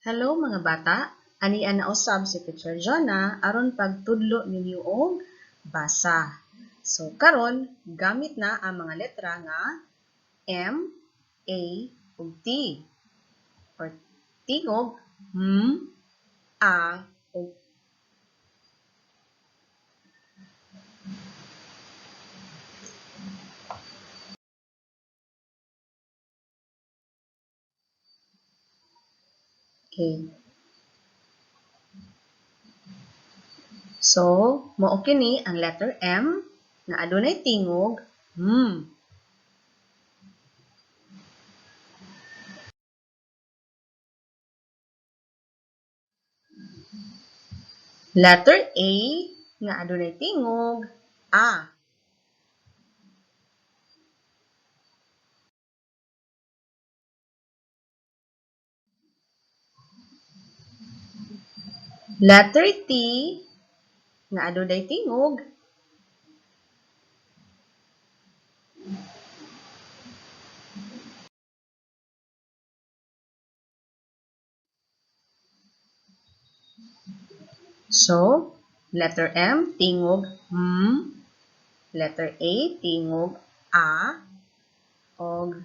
Hello mga bata, anian na usab si Teacher Jonna aron pagtudlo ninyo og basa. So karon gamit na ang mga letra nga M, A ug T. Or tingog A ug K. So, mao kini ang letter M na adunay tingog Letter A nga adunay tingog A. Letter T nga adunay tingog So, letter M tingog letter A tingog A og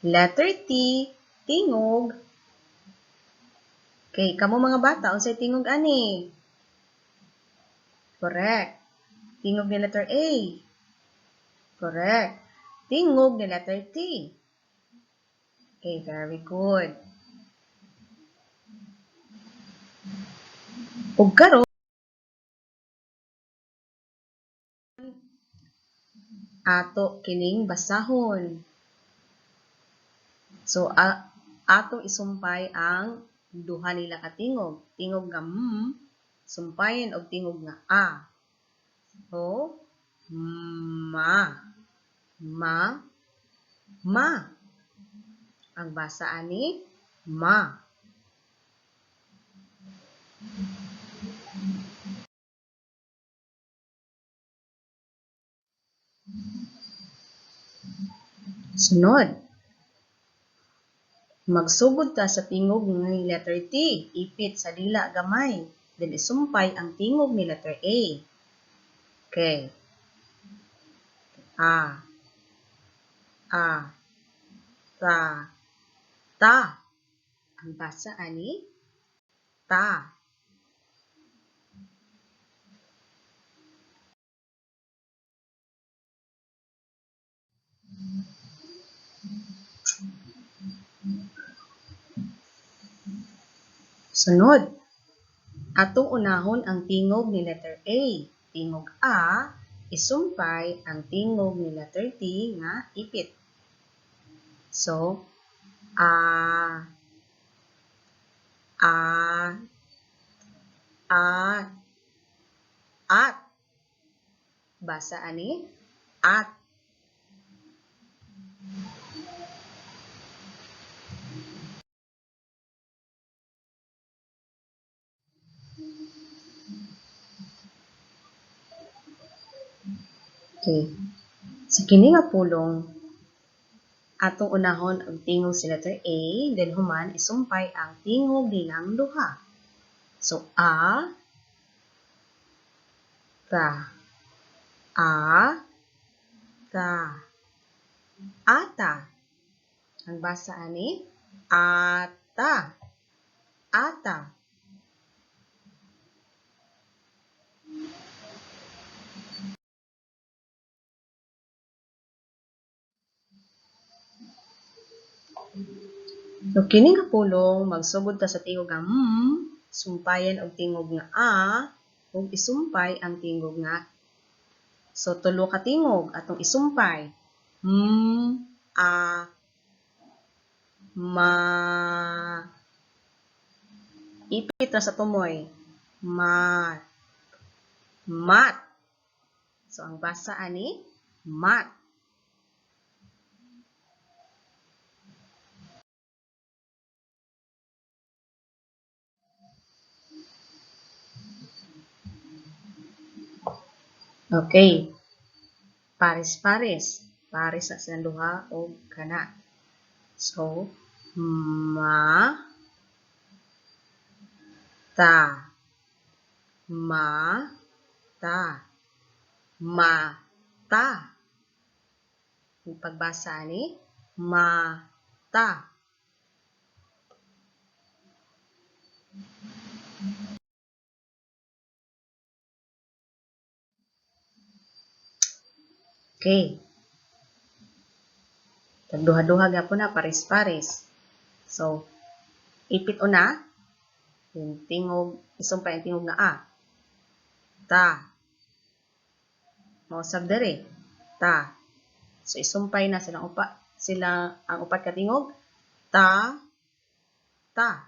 letter T tingog kay kamo mga bata unsay tingog ani? Correct. Tingog ni letter A. Correct. Tingog ni letter T. Okay, very good. Ug karon ato kining basahon. So, ato isumpay ang duha nila ka tingog. Tingog nga sumpayan og tingog nga A. So, ma. Ma. Ma. Ang basa ani, ma. Sunod. Magsugod ta sa tingog nga letter T. Ipit sa dila gamay. Then isumpay ang tingog ni letter A. Okay. A. A. Ta. Ta. Ang basa ani, ta. Sunod. Atong unahon ang tingog ni letter A. Tingog A, isumpay ang tingog ni letter T nga ipit. So, A, A, A, at. Basa ani, at. Okay. Sa kini nga pulong, atong unahon ang tingog si letter A, then human isumpay ang tingog nilang duha. So, A, ta. A, ta. Ata. Ang basa ani, ata. Ata. So, kini nga pulong, magsugod ta sa tingog nga sumpayan og tingog nga A, ug isumpay ang tingog nga. So, tulo ka tingog atong isumpay. A, ma. Ipit ra sa tumoy. Mat. Mat. So, ang basa ani, mat. Okay. Pares-pares. Pares sa silang duha o kana. So, ma, ta, ma, ta, mata. Yung pagbasa ni mata. Okay. Tagduha-duha gyapon na pares-pares. So, ipit una yung tingog, isumpay ang tingog nga a. Ta. Mausab dere. Ta. So, isumpay na sila ang upat ka tingog. Ta. Ta.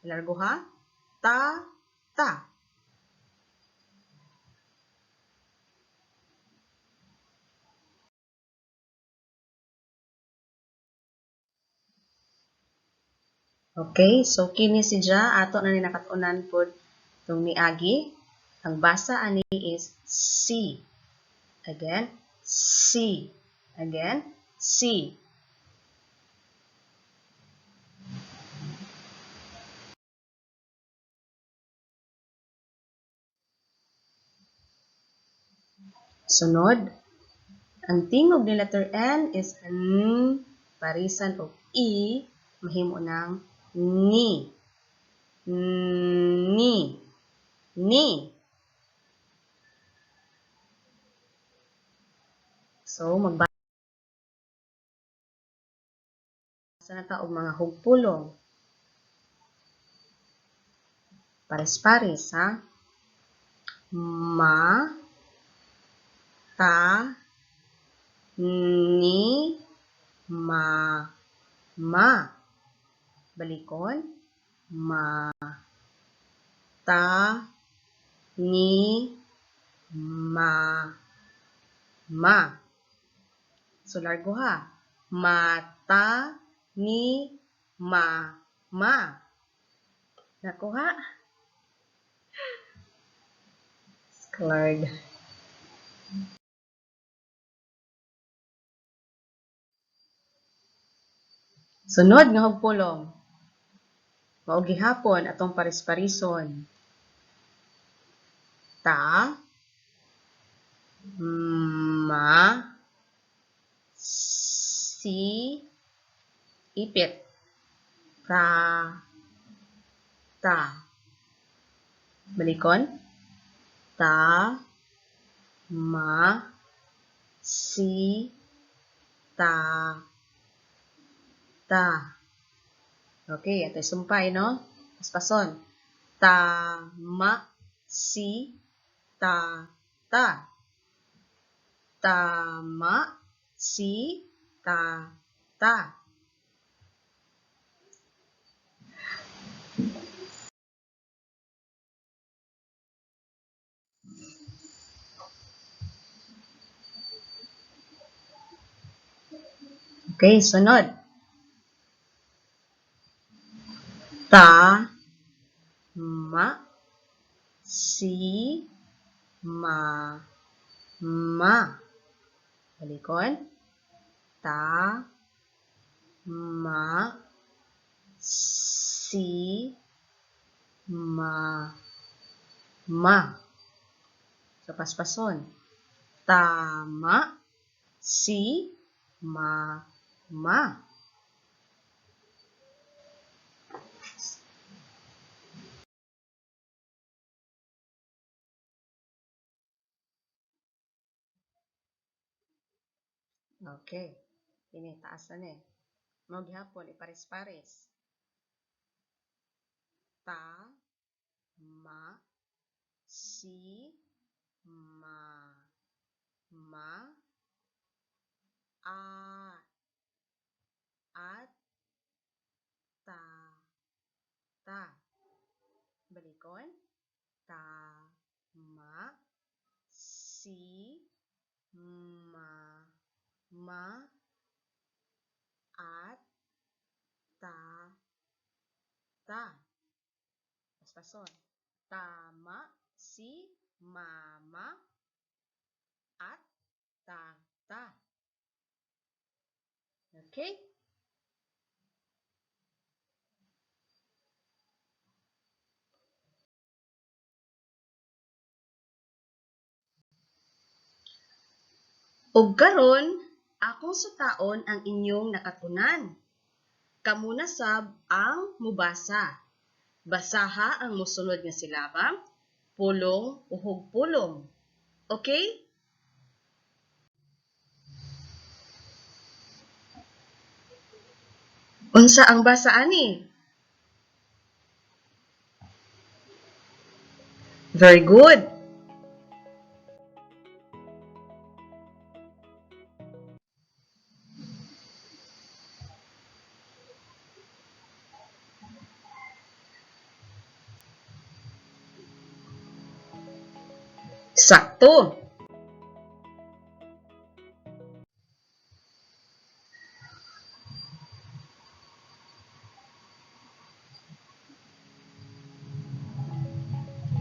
Ilargo ha? Ta. Ta. Okay, so kini si Ja ato na ni nakatunan pod tong miagi. Ang basa ani is C. Again, C. Again, C. Sunod, ang tingog ni letter N is N, parisan og E, mahimo ng ni. Ni. Ni. So, magbasa na ta og mga hugpulong. Pares-pares, ha? Ma, ta, ni, ma. Balikon, ma, ta, ni, ma. So, largo ha. Mata, ni, ma. Nakuha? Scared. Sunod nga hugpulong. Mao gihapon atong paris-parison. Ta, ma, si, ipit. Ta. Balikon. Ta, ma, si, ta. Okay, ito sumpay, no? Paspason. Tama, si, ta. Tama, si, ta. Okay, sunod. Ta, ma, si, ma. Balikon. Ta, ma, si, ma. So, paspason. Tama, si, ma. Okay. Ini, taas na ni. Mga gihapon, ipares-pares. Ta, ma, si, ma. At, ta. Balikon. Ta, ma, si, ma. At, ta. Paspason. Tama, si, mama, at, ta. Okay? Ug karon, akong sutaon ang inyong nakatunan. Kamuna sab ang mubasa. Basaha ang mosunod nga silabang, pulong uhog pulong. Okay? Unsa ang basa ani? Very good. Sakto.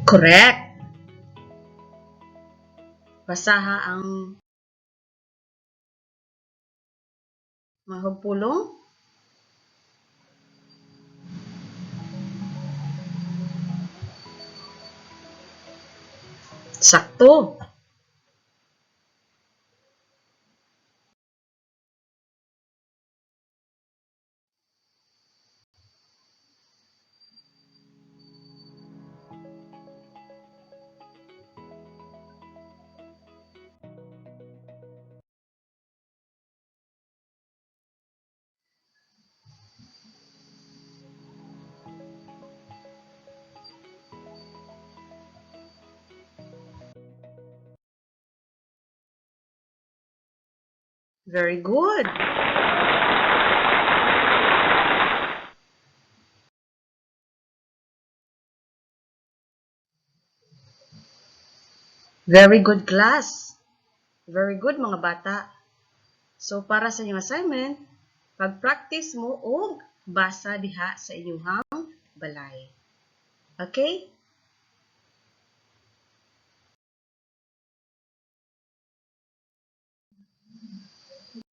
Correct. Basaha ang mahog pulong. Sakto. Very good. Very good class. Very good mga bata. So para sa inyong assignment, pag-practice mo og basa diha sa inyong balay. Okay?